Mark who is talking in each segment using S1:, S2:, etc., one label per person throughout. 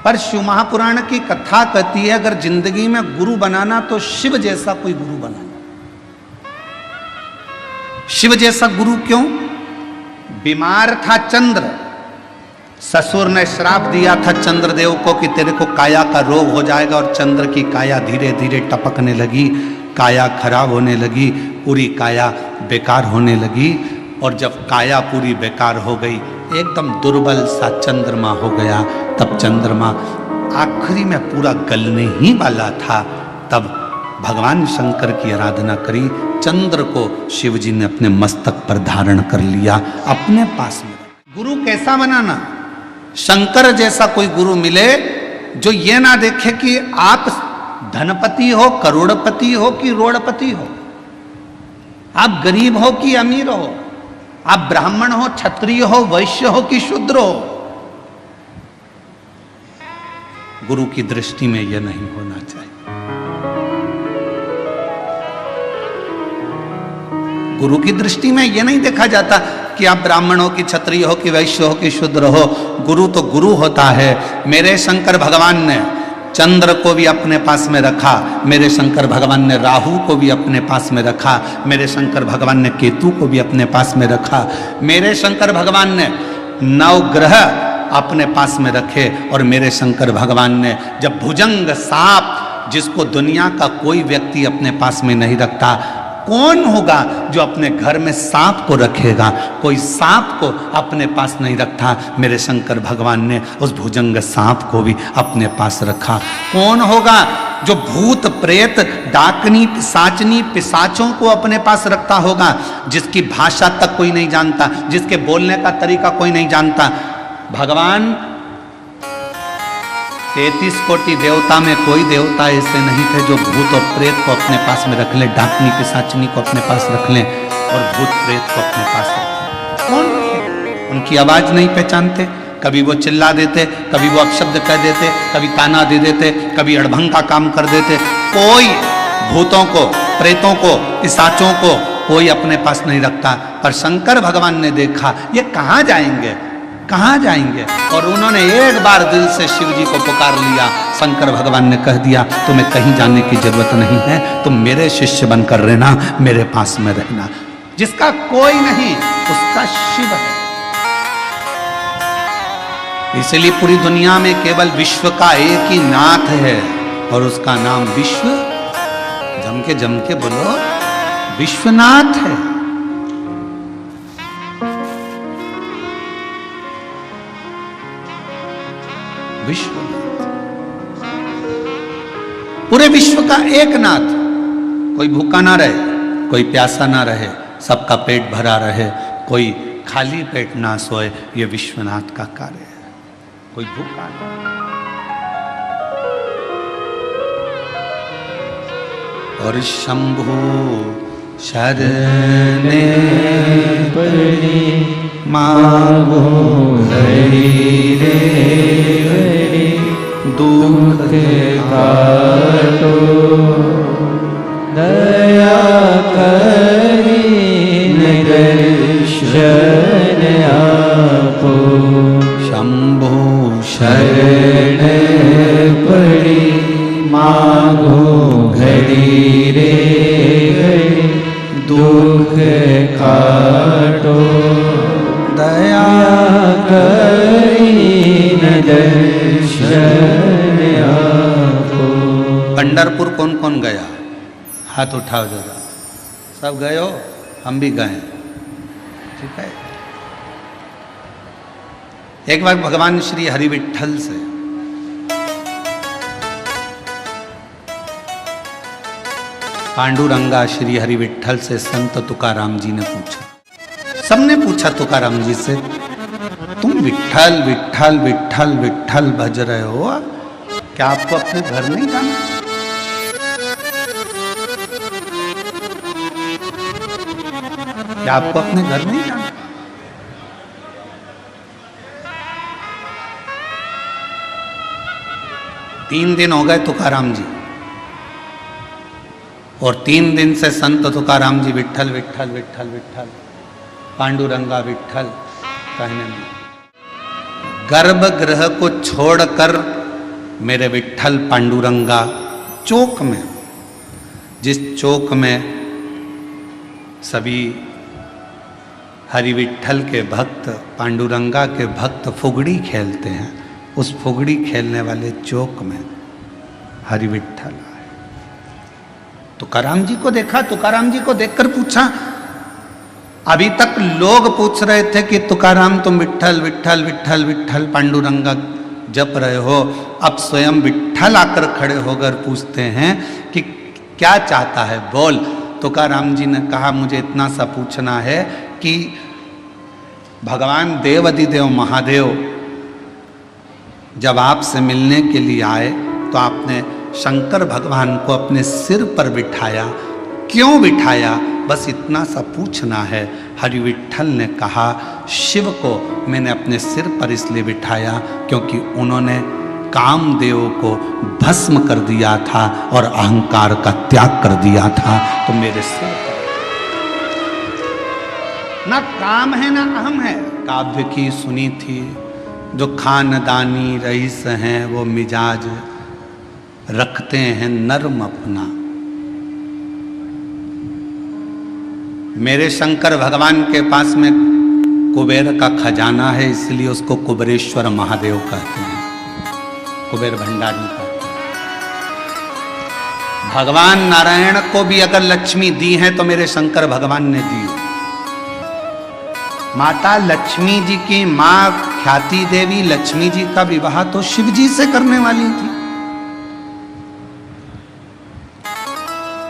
S1: पर शिव महापुराण की कथा कहती है अगर जिंदगी में गुरु बनाना तो शिव जैसा कोई गुरु बनाना। शिव जैसा गुरु क्यों? बीमार था चंद्र, ससुर ने श्राप दिया था चंद्रदेव को कि तेरे को काया का रोग हो जाएगा, और चंद्र की काया धीरे धीरे टपकने लगी, काया खराब होने लगी, पूरी काया बेकार होने लगी। और जब काया पूरी बेकार हो गई, एकदम दुर्बल सा चंद्रमा हो गया, तब चंद्रमा आखिरी में पूरा गलने ही वाला था, तब भगवान शंकर की आराधना करी, चंद्र को शिवजी ने अपने मस्तक पर धारण कर लिया, अपने पास में। गुरु कैसा बनाना? शंकर जैसा कोई गुरु मिले जो ये ना देखे कि आप धनपति हो, करोड़पति हो कि रोड़पति हो, आप गरीब हो कि अमीर हो, आप ब्राह्मण हो, क्षत्रिय हो, वैश्य हो कि शूद्र हो। गुरु की दृष्टि में यह नहीं होना चाहिए। गुरु की दृष्टि में यह नहीं देखा जाता कि आप ब्राह्मण हो कि क्षत्रिय हो कि वैश्य हो कि शूद्र हो। गुरु तो गुरु होता है। मेरे शंकर भगवान ने चंद्र को भी अपने पास में रखा, मेरे शंकर भगवान ने राहु को भी अपने पास में रखा, मेरे शंकर भगवान ने केतु को भी अपने पास में रखा, मेरे शंकर भगवान ने 9 ग्रह अपने पास में रखे, और मेरे शंकर भगवान ने जब भुजंग सांप, जिसको दुनिया का कोई व्यक्ति अपने पास में नहीं रखता, कौन होगा जो अपने घर में सांप को रखेगा? कोई सांप को अपने पास नहीं रखता, मेरे शंकर भगवान ने उस भुजंग सांप को भी अपने पास रखा। कौन होगा जो भूत प्रेत डाकनी पिशाचनी पिशाचों को अपने पास रखता होगा, जिसकी भाषा तक कोई नहीं जानता, जिसके बोलने का तरीका कोई नहीं जानता? भगवान 33 कोटि देवता में कोई देवता ऐसे नहीं थे जो भूत और प्रेत को अपने पास में रख ले, डाकनी पिशाचनी को अपने पास रख लें और भूत प्रेत को अपने पास रख लें। कौन? उनकी आवाज नहीं पहचानते, कभी वो चिल्ला देते, कभी वो अपशब्द कह देते, कभी ताना दे देते, कभी अड़भंग का काम कर देते। कोई भूतों को, प्रेतों को, पिशाचों को कोई अपने पास नहीं रखता। पर शंकर भगवान ने देखा ये कहाँ जाएंगे, कहाँ जाएंगे, और उन्होंने एक बार दिल से शिव जी को पुकार लिया। शंकर भगवान ने कह दिया तुम्हें कहीं जाने की जरूरत नहीं है, तुम मेरे शिष्य बनकर रहना, मेरे पास में रहना। जिसका कोई नहीं उसका शिव है। इसलिए पूरी दुनिया में केवल विश्व का एक ही नाथ है, और उसका नाम विश्व, जम के बोलो, विश्वनाथ है। विश्वनाथ, पूरे विश्व का एक नाथ। कोई भूखा ना रहे, कोई प्यासा ना रहे, सबका पेट भरा रहे, कोई खाली पेट ना सोए, ये विश्वनाथ का कार्य है। कोई भूखा नहीं। और शंभु शरणे पड़ी मांगो हरि रे हरि, दुख काटो दया करी दर्शन आपो। शंभो शरण पड़ी मांगो घड़ी रे घड़ी, दुख काटो दया करी दर्शन आपो। पंढरपुर कौन कौन गया? हाथ उठाओ जरा। सब गए हो? हम भी गए। ठीक है। एक बार भगवान श्री हरि विठ्ठल से पांडुरंगा श्री हरि विठ्ठल से संत तुकाराम जी ने पूछा। सबने पूछा तुकाराम जी से, तुम विठ्ठल विठ्ठल विठ्ठल विठ्ठल भज रहे हो, क्या आपको अपने घर नहीं जाना? क्या आपको अपने घर नहीं जाना? तीन दिन हो गए तुकाराम जी, और 3 दिन से संत तुकाराम जी विठ्ठल विठ्ठल विठ्ठल विठ्ठल, पांडुरंगा विठ्ठल कहने में। गर्भगृह को छोड़कर मेरे विट्ठल पांडुरंगा चौक में, जिस चौक में सभी हरि विट्ठल के भक्त, पांडुरंगा के भक्त फुगड़ी खेलते हैं, उस फुगड़ी खेलने वाले चौक में हरि विट्ठल आए। तुकाराम जी को देखा, तुकाराम जी को देखकर पूछा, अभी तक लोग पूछ रहे थे कि तुकाराम तुम विट्ठल विट्ठल विट्ठल विट्ठल पांडुरंगा जप रहे हो, अब स्वयं विट्ठल आकर खड़े होकर पूछते हैं कि क्या चाहता है, बोल। तुकाराम जी ने कहा, मुझे इतना सा पूछना है कि भगवान देवाधिदेव महादेव जब आपसे मिलने के लिए आए तो आपने शंकर भगवान को अपने सिर पर बिठाया, क्यों बिठाया, बस इतना सा पूछना है। हरि विट्ठल ने कहा, शिव को मैंने अपने सिर पर इसलिए बिठाया क्योंकि उन्होंने कामदेव को भस्म कर दिया था और अहंकार का त्याग कर दिया था, तो मेरे सिर पर ना काम है ना अहम है। काव्य की सुनी थी, जो खानदानी रईस हैं वो मिजाज रखते हैं नर्म अपना। मेरे शंकर भगवान के पास में कुबेर का खजाना है, इसलिए उसको कुबेरेश्वर महादेव कहते हैं, कुबेर भंडारी कहते हैं। भगवान नारायण को भी अगर लक्ष्मी दी है तो मेरे शंकर भगवान ने दी। माता लक्ष्मी जी की मां ख्याति देवी लक्ष्मी जी का विवाह तो शिव जी से करने वाली थी,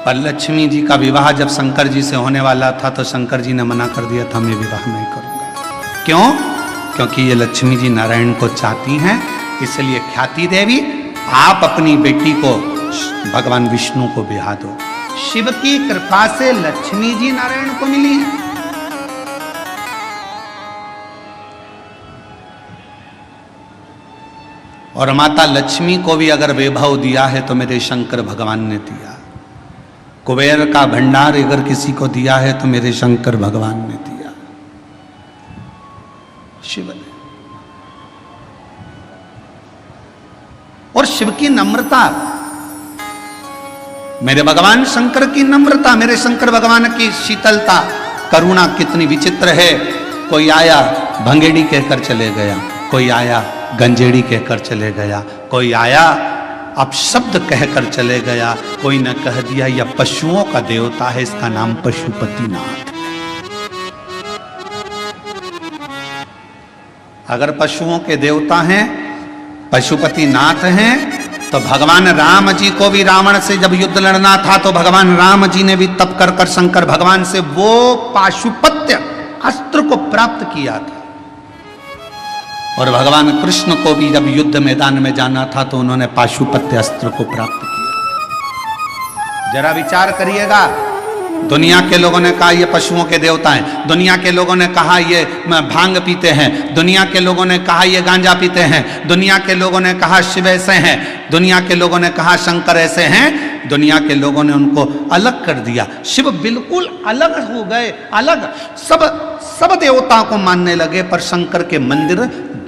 S1: पर लक्ष्मी जी का विवाह जब शंकर जी से होने वाला था तो शंकर जी ने मना कर दिया था, मैं विवाह नहीं करूंगा। क्यों? क्योंकि ये लक्ष्मी जी नारायण को चाहती हैं, इसलिए ख्याति देवी आप अपनी बेटी को भगवान विष्णु को ब्याह दो। शिव की कृपा से लक्ष्मी जी नारायण को मिली है। और माता लक्ष्मी को भी अगर वैभव दिया है तो मेरे शंकर भगवान ने दिया। कुबेर का भंडार अगर किसी को दिया है तो मेरे शंकर भगवान ने दिया, शिव ने। और शिव की नम्रता, मेरे भगवान शंकर की नम्रता, मेरे शंकर भगवान की शीतलता, करुणा कितनी विचित्र है। कोई आया भंगेड़ी कहकर चले गया, कोई आया गंजेड़ी कहकर चले गया, कोई आया अपशब्द कहकर चले गया, कोई न कह दिया यह पशुओं का देवता है, इसका नाम पशुपतिनाथ। अगर पशुओं के देवता हैं, पशुपतिनाथ हैं, तो भगवान राम जी को भी रावण से जब युद्ध लड़ना था तो भगवान राम जी ने भी तप कर कर शंकर भगवान से वो पाशुपत्य अस्त्र को प्राप्त किया था। और भगवान कृष्ण को भी जब युद्ध मैदान में जाना था तो उन्होंने पाशुपत्य अस्त्र को प्राप्त किया। जरा विचार करिएगा, दुनिया के लोगों ने कहा ये पशुओं के देवता हैं, दुनिया के लोगों ने कहा ये भांग पीते हैं, दुनिया के लोगों ने कहा ये गांजा पीते हैं, दुनिया के लोगों ने कहा शिव ऐसे हैं, दुनिया के लोगों ने कहा शंकर ऐसे हैं, दुनिया के लोगों ने उनको अलग कर दिया। शिव बिल्कुल अलग हो गए, अलग सब देवताओं को मानने लगे, पर शंकर के मंदिर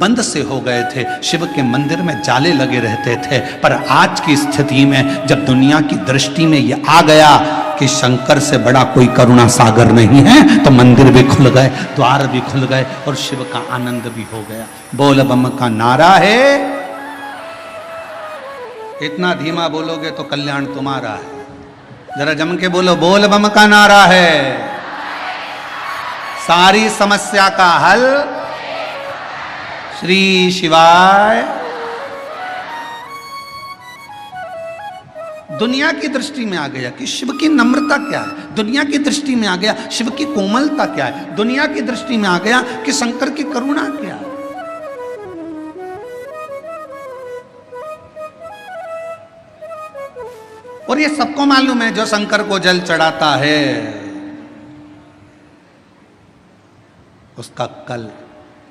S1: बंद से हो गए थे, शिव के मंदिर में जाले लगे रहते थे। पर आज की स्थिति में जब दुनिया की दृष्टि में ये आ गया कि शंकर से बड़ा कोई करुणा सागर नहीं है, तो मंदिर भी खुल गए, द्वार भी खुल गए और शिव का आनंद भी हो गया। बोल बम का नारा है, इतना धीमा बोलोगे तो कल्याण तुम्हारा है। जरा जम के बोलो, बोल बम का नारा है, सारी समस्या का हल श्री शिवाय। दुनिया की दृष्टि में आ गया कि शिव की नम्रता क्या है, दुनिया की दृष्टि में आ गया शिव की कोमलता क्या है, दुनिया की दृष्टि में आ गया कि शंकर की करुणा क्या है। और ये सबको मालूम है, जो शंकर को जल चढ़ाता है उसका कल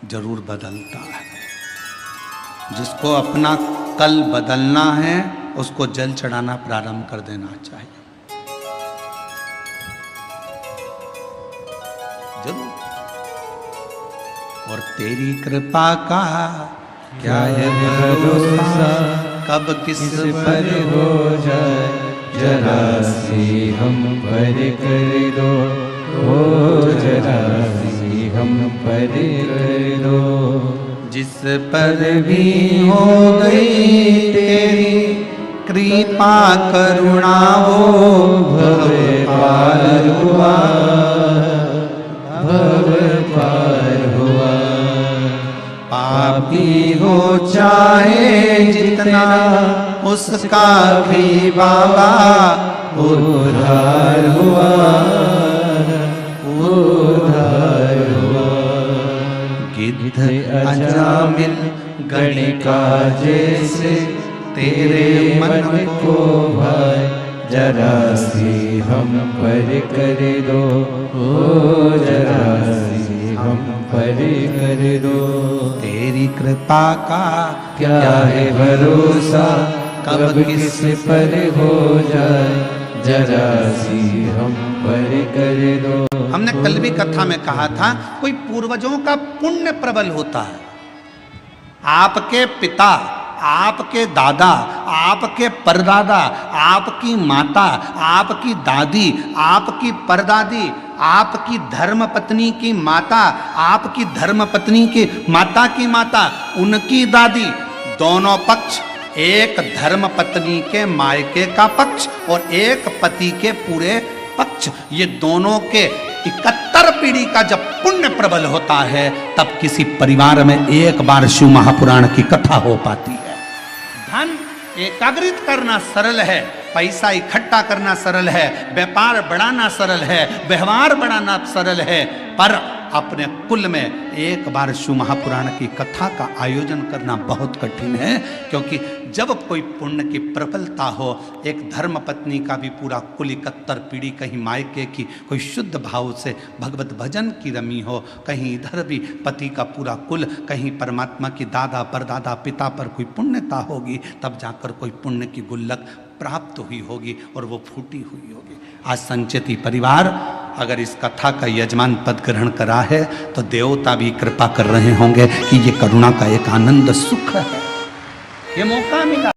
S1: जरूर बदलता है। जिसको अपना कल बदलना है उसको जल चढ़ाना प्रारंभ कर देना चाहिए, जरूर। और तेरी कृपा का क्या है भरोसा, कब किस
S2: पर हो जाए, जरा सी हम पर कर दो, ओ जरा सी हम पर कर दो।
S1: जिस पर भी हो गई तेरी कृपा करुणा वो
S2: भव पार हुआ, भव पार हुआ।
S1: पापी हो चाहे जितना उसका भी बाबा
S2: उद्धार हुआ, उद्धार हुआ।
S1: गिद्ध अजामिल
S2: गणिका जैसे तेरे मन को भाए, जरा सी हम पर कर दो, ओ जरा सी हम पर कर दो।
S1: तेरी कृपा का
S2: क्या है भरोसा, कब किस पर हो जाए, जरा सी हम पर कर दो।
S1: हमने कल भी कथा में कहा था, कोई पूर्वजों का पुण्य प्रबल होता है। आपके पिता, आपके दादा, आपके परदादा, आपकी माता, आपकी दादी, आपकी परदादी, आपकी धर्मपत्नी की माता, आपकी धर्मपत्नी की माता की माता, उनकी दादी, दोनों पक्ष, एक धर्मपत्नी के मायके का पक्ष और एक पति के पूरे पक्ष, ये दोनों के 71 पीढ़ी का जब पुण्य प्रबल होता है, तब किसी परिवार में एक बार शिव महापुराण की कथा हो पाती है। धन एकाग्रित करना सरल है, पैसा इकट्ठा करना सरल है, व्यापार बढ़ाना सरल है, व्यवहार बढ़ाना सरल है, पर अपने कुल में एक बार शिव महापुराण की कथा का आयोजन करना बहुत कठिन है। क्योंकि जब कोई पुण्य की प्रबलता हो, एक धर्म पत्नी का भी पूरा कुल 71 पीढ़ी, कहीं मायके की कोई शुद्ध भाव से भगवत भजन की रमी हो, कहीं इधर भी पति का पूरा कुल, कहीं परमात्मा की दादा परदादा पिता पर कोई पुण्यता होगी, तब जाकर कोई पुण्य की गुल्लक प्राप्त हुई होगी और वो फूटी हुई होगी। आज संचेती परिवार अगर इस कथा का यजमान पद ग्रहण करा है, तो देवता भी कृपा कर रहे होंगे कि ये करुणा का एक आनंद सुख है, ये मौका मिला।